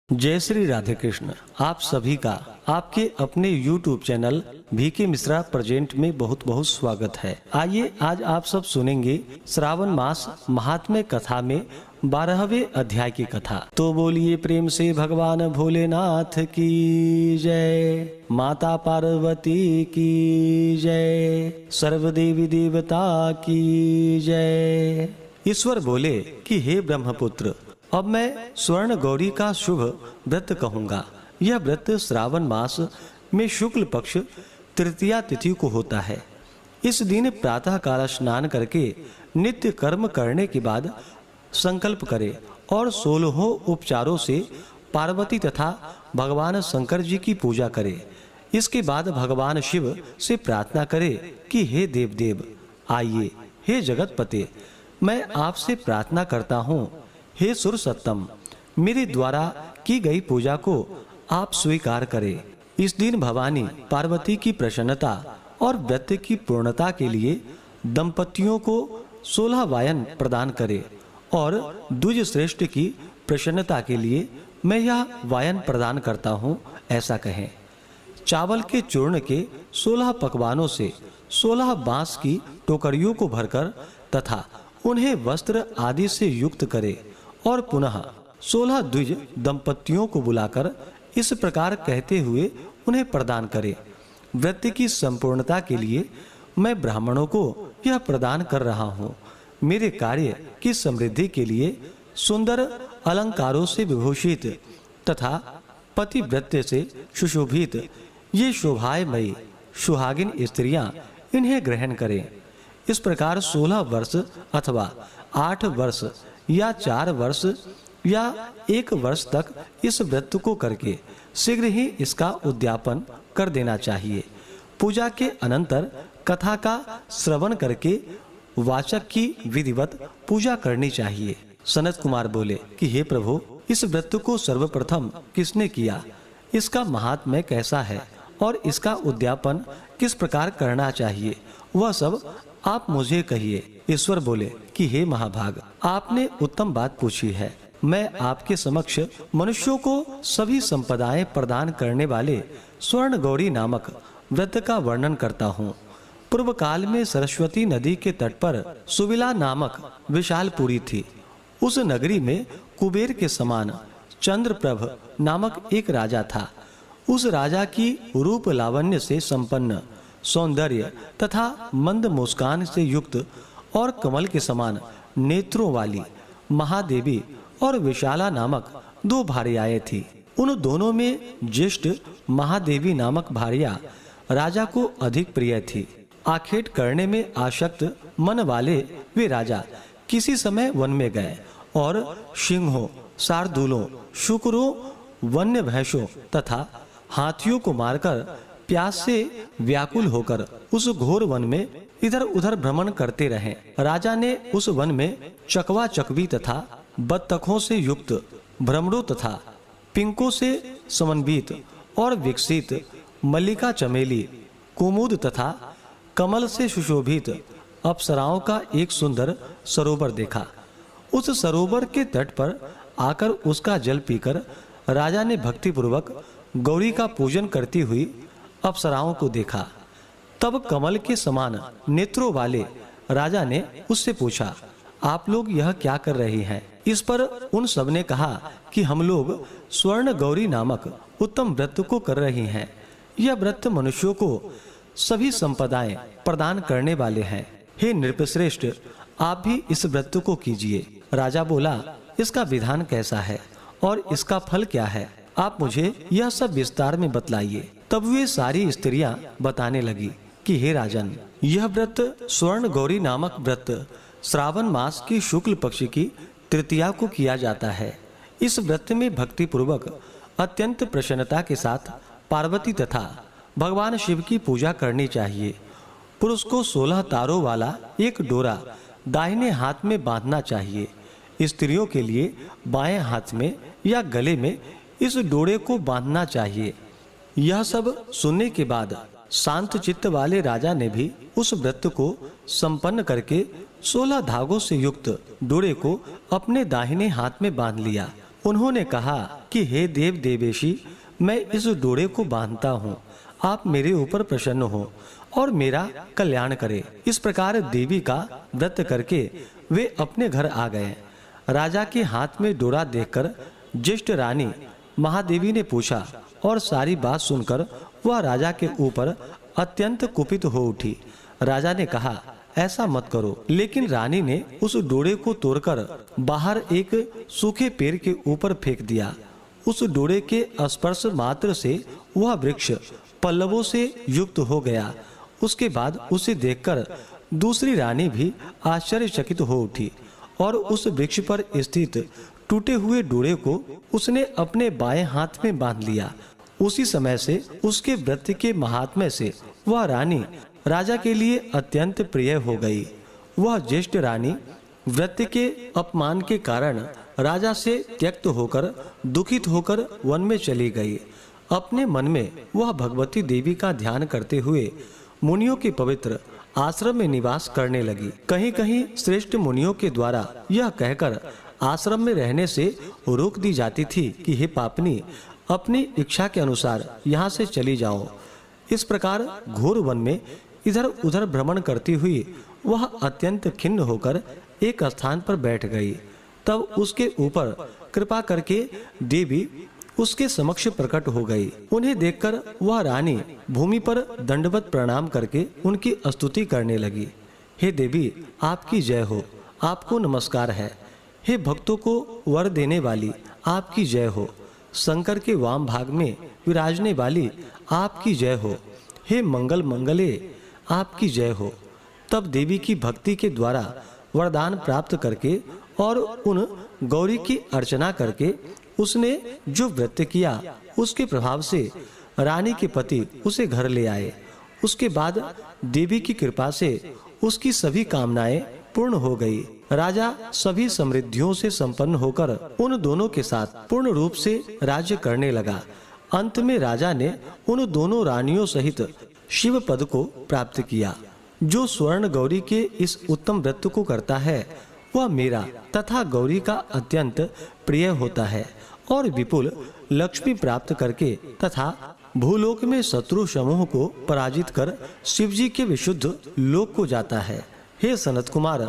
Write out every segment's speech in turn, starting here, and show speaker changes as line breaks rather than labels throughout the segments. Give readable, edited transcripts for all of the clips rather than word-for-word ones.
जय श्री राधे कृष्ण। आप सभी का आपके अपने YouTube channel VK Mishra present में बहुत बहुत स्वागत है। आइए आज आप सब सुनेंगे श्रावण मास महात्म्य कथा में 12वें अध्याय की कथा। तो बोलिए प्रेम से भगवान भोलेनाथ की जय, माता पार्वती की जय, सर्वदेवी देवता की जय। ईश्वर बोले कि हे ब्रह्मपुत्र, अब मैं स्वर्ण गौरी का शुभ व्रत कहूँगा। यह व्रत श्रावण मास में शुक्ल पक्ष तृतीया तिथि को होता है। इस दिन प्रातः काल स्नान करके नित्य कर्म करने के बाद संकल्प करे और 16 उपचारों से पार्वती तथा भगवान शंकर जी की पूजा करे। इसके बाद भगवान शिव से प्रार्थना करे कि हे देवदेव आइए, हे जगतपते मैं आपसे प्रार्थना करता हूँ, हे सुर सत्तम मेरे द्वारा की गई पूजा को आप स्वीकार करें। इस दिन भवानी पार्वती की प्रसन्नता और व्रत की पूर्णता के लिए दंपतियों को 16 वायन प्रदान करे और द्विज श्रेष्ठ की प्रसन्नता के लिए मैं यह वायन प्रदान करता हूँ, ऐसा कहें। चावल के चूर्ण के 16 पकवानों से 16 बांस की टोकरियों को भरकर तथा उन्हें वस्त्र आदि से युक्त करे और पुनः 16 द्विज दंपतियों को बुलाकर इस प्रकार कहते हुए उन्हें प्रदान करे। व्रत की संपूर्णता के लिए मैं ब्राह्मणों को यह प्रदान कर रहा हूँ। मेरे कार्य की समृद्धि के लिए सुंदर अलंकारों से विभूषित तथा पतिव्रत से सुशोभित ये शोभामयी सुहागिन स्त्रियां इन्हें ग्रहण करें। इस प्रकार 16 वर्ष अथवा 8 वर्ष या 4 वर्ष या 1 वर्ष तक इस व्रत को करके शीघ्र ही इसका उद्यापन कर देना चाहिए। पूजा के अनंतर कथा का श्रवण करके वाचक की विधिवत पूजा करनी चाहिए। सनत कुमार बोले कि हे प्रभु, इस व्रत को सर्वप्रथम किसने किया, इसका महात्म्य कैसा है और इसका उद्यापन किस प्रकार करना चाहिए, वह सब आप मुझे कहिए। ईश्वर बोले कि हे महाभाग, आपने उत्तम बात पूछी है। मैं आपके समक्ष मनुष्यों को सभी संपदाएं प्रदान करने वाले स्वर्ण गौरी नामक व्रत का वर्णन करता हूँ। पूर्व काल में सरस्वती नदी के तट पर सुविला नामक विशालपुरी थी। उस नगरी में कुबेर के समान चंद्रप्रभ नामक एक राजा था। उस राजा की रूप लावण्य से संपन्न, सौंदर्य तथा मंद मुस्कान से युक्त और कमल के समान नेत्रों वाली महादेवी और विशाला नामक 2 भार्याएं थी। उन दोनों में ज्येष्ठ महादेवी नामक भार्या राजा को अधिक प्रिय थी। आखेट करने में आसक्त मन वाले वे राजा किसी समय वन में गए और सिंहों, शार्दूलों, शुकरों, वन्य भैंसों तथा हाथियों को मारकर प्यास से व्याकुल होकर उस घोर वन में इधर उधर भ्रमण करते रहे। राजा ने उस वन में चकवा चकवी तथा बत्तखों से युक्त, भ्रमरों तथा पिंकों से समन्वित और विकसित, मल्लिका चमेली, कुमुद तथा कमल से सुशोभित अप्सराओं का एक सुंदर सरोवर देखा। उस सरोवर के तट पर आकर उसका जल पीकर राजा ने भक्तिपूर्वक गौरी का पूजन करती हुई अप्सराओं को देखा। तब कमल के समान नेत्रों वाले राजा ने उससे पूछा, आप लोग यह क्या कर रही हैं? इस पर उन सब ने कहा कि हम लोग स्वर्ण गौरी नामक उत्तम व्रत को कर रही हैं। यह व्रत मनुष्यों को सभी संपदाएं प्रदान करने वाले हैं। हे नृपश्रेष्ठ, आप भी इस व्रत को कीजिए। राजा बोला, इसका विधान कैसा है और इसका फल क्या है? आप मुझे यह सब विस्तार में बतलाइए। तब वे सारी स्त्रियां बताने लगी कि हे राजन, यह व्रत स्वर्ण गौरी नामक व्रत श्रावण मास की शुक्ल पक्ष की तृतीया को किया जाता है। इस व्रत में भक्ति पूर्वक अत्यंत प्रसन्नता के साथ पार्वती तथा भगवान शिव की पूजा करनी चाहिए। पुरुष को 16 तारों वाला एक डोरा दाहिने हाथ में बांधना चाहिए। स्त्रियों के लिए बाएं हाथ में या गले में इस डोरे को बांधना चाहिए। यह सब सुनने के बाद शांत चित्त वाले राजा ने भी उस व्रत को संपन्न करके 16 धागों से युक्त डोरे को अपने दाहिने हाथ में बांध लिया। उन्होंने कहा कि हे देव देवेशी, मैं इस डोरे को बांधता हूँ, आप मेरे ऊपर प्रसन्न हो और मेरा कल्याण करे। इस प्रकार देवी का व्रत करके वे अपने घर आ गए। राजा के हाथ में डोरा देखकर ज्येष्ठ रानी महादेवी ने पूछा और सारी बात सुनकर वह राजा के ऊपर अत्यंत कुपित हो उठी। राजा ने कहा, ऐसा मत करो। लेकिन रानी ने उस डोरे को तोड़कर बाहर एक सूखे पेड़ के ऊपर फेंक दिया। उस डोरे के स्पर्श मात्र से वह वृक्ष पल्लवों से युक्त हो गया। उसके बाद उसे देखकर दूसरी रानी भी आश्चर्यचकित हो उठी और उस वृक्ष पर स्थित टूटे हुए डोरे को उसने अपने बाएं हाथ में बांध लिया। उसी समय से उसके व्रत के महात्म्य से वह रानी राजा के लिए अत्यंत प्रिय हो गई। वह ज्येष्ठ रानी व्रत के अपमान के कारण राजा से त्यक्त होकर दुखित होकर वन में चली गई। अपने मन में वह भगवती देवी का ध्यान करते हुए मुनियों के पवित्र आश्रम में निवास करने लगी। कहीं कहीं श्रेष्ठ मुनियों के द्वारा यह कहकर आश्रम में रहने से रोक दी जाती थी कि हे पापनी, अपनी इच्छा के अनुसार यहाँ से चली जाओ। इस प्रकार घोर वन में इधर उधर भ्रमण करती हुई वह अत्यंत खिन्न होकर एक स्थान पर बैठ गई। तब उसके ऊपर कृपा करके देवी उसके समक्ष प्रकट हो गई। उन्हें देखकर वह रानी भूमि पर दंडवत प्रणाम करके उनकी स्तुति करने लगी। हे देवी, आपकी जय हो, आपको नमस्कार है। हे भक्तों को वर देने वाली, आपकी जय हो। शंकर के वाम भाग में विराजने वाली, आपकी जय हो। हे मंगल मंगले, आपकी जय हो। तब देवी की भक्ति के द्वारा वरदान प्राप्त करके और उन गौरी की अर्चना करके उसने जो व्रत किया उसके प्रभाव से रानी के पति उसे घर ले आए। उसके बाद देवी की कृपा से उसकी सभी कामनाएं पूर्ण हो गई। राजा सभी समृद्धियों से संपन्न होकर उन दोनों के साथ पूर्ण रूप से राज्य करने लगा। अंत में राजा ने उन दोनों रानियों सहित शिव पद को प्राप्त किया। जो स्वर्ण गौरी के इस उत्तम व्रत को करता है वह मेरा तथा गौरी का अत्यंत प्रिय होता है और विपुल लक्ष्मी प्राप्त करके तथा भूलोक में शत्रु समूह को पराजित कर शिवजी के विशुद्ध लोक को जाता है। हे सनत कुमार,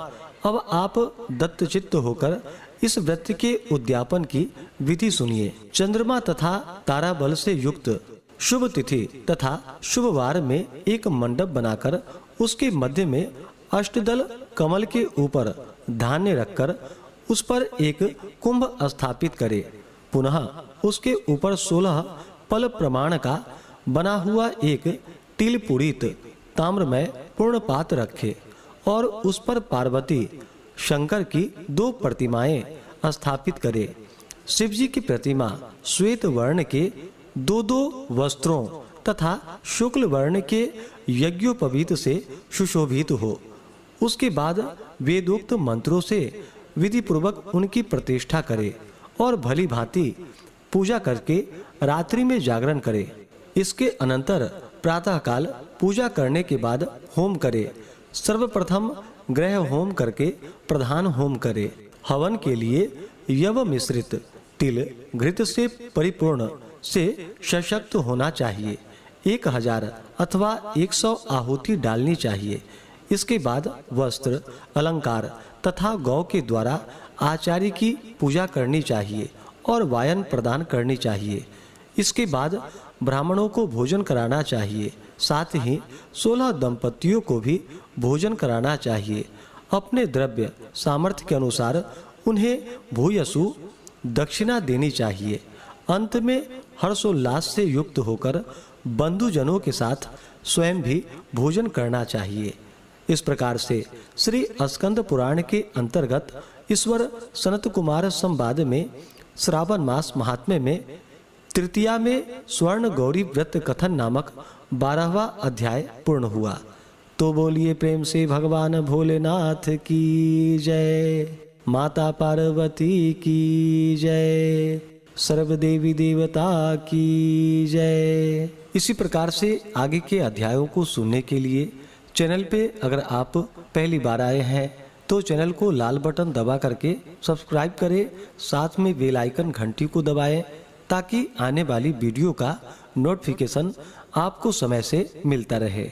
अब आप दत्तचित्त होकर इस व्रत के उद्यापन की विधि सुनिए। चंद्रमा तथा तारा बल से युक्त शुभ तिथि तथा शुभ वार में एक मंडप बनाकर उसके मध्य में अष्टदल कमल के ऊपर धान्य रखकर उस पर एक कुंभ स्थापित करे। पुनः उसके ऊपर 16 पल प्रमाण का बना हुआ एक तिल पुरीत ताम्रमय पूर्ण पात्र रखे और उस पर पार्वती शंकर की 2 प्रतिमाएं स्थापित करे। शिवजी की प्रतिमा श्वेत वर्ण के 2 वस्त्रों तथा शुक्ल वर्ण के यज्ञोपवीत से सुशोभित हो। उसके बाद वेदोक्त मंत्रों से विधि पूर्वक उनकी प्रतिष्ठा करे और भली भांति पूजा करके रात्रि में जागरण करे। इसके अनंतर प्रातः काल पूजा करने के बाद होम करे। सर्वप्रथम ग्रह होम करके प्रधान होम करे। हवन के लिए यव मिश्रित तिल घृत से परिपूर्ण से सशक्त होना चाहिए। 1000 अथवा 100 आहुति डालनी चाहिए। इसके बाद वस्त्र अलंकार तथा गौ के द्वारा आचार्य की पूजा करनी चाहिए और वायन प्रदान करनी चाहिए। इसके बाद ब्राह्मणों को भोजन कराना चाहिए। साथ ही 16 दंपतियों को भी भोजन कराना चाहिए। अपने द्रव्य सामर्थ्य के अनुसार उन्हें भूयसु दक्षिणा देनी चाहिए। अंत में हर्षोल्लास से युक्त होकर बंधुजनों के साथ स्वयं भी भोजन करना चाहिए। इस प्रकार से श्री स्कंद पुराण के अंतर्गत ईश्वर सनत कुमार संवाद में श्रावण मास महात्म्य में तृतीया में स्वर्ण गौरी व्रत कथन नामक 12वां अध्याय पूर्ण हुआ। तो बोलिए प्रेम से भगवान भोलेनाथ की जय, माता पार्वती की जय, सर्वदेवी देवता की जय। इसी प्रकार से आगे के अध्यायों को सुनने के लिए चैनल पे अगर आप पहली बार आए हैं तो चैनल को लाल बटन दबा करके सब्सक्राइब करें, साथ में बेल आइकन घंटी को दबाएं ताकि आने वाली वीडियो का नोटिफिकेशन आपको समय से मिलता रहे।